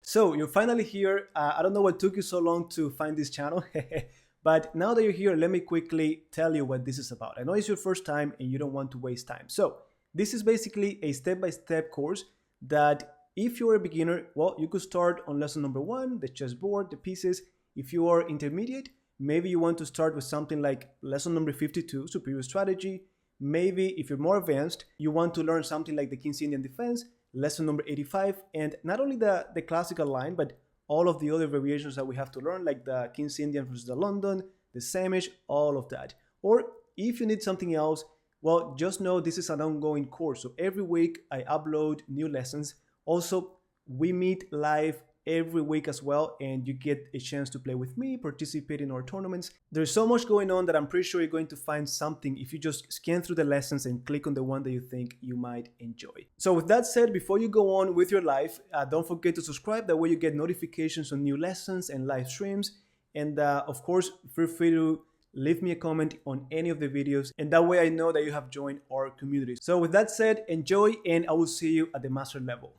So you're finally here. I don't know what took you so long to find this channel, but now that you're here, let me quickly tell you what this is about. I know it's your first time and you don't want to waste time. So this is basically a step-by-step course that if you're a beginner, well, you could start on lesson number 1, the chessboard, the pieces. If you are intermediate, maybe you want to start with something like lesson number 52, superior strategy. Maybe if you're more advanced, you want to learn something like the King's Indian defense, lesson number 85, and not only the classical line, but all of the other variations that we have to learn, like the King's Indian versus the London, the Samish, all of that. Or if you need something else, well, just know this is an ongoing course. So every week I upload new lessons. Also, we meet live every week as well, and you get a chance to play with me, participate in our tournaments. There's so much going on that I'm pretty sure you're going to find something if you just scan through the lessons and click on the one that you think you might enjoy. So with that said, before you go on with your life, don't forget to subscribe. That way you get notifications on new lessons and live streams. And of course, feel free to leave me a comment on any of the videos, and that way I know that you have joined our community. So with that said, enjoy, and I will see you at the master level.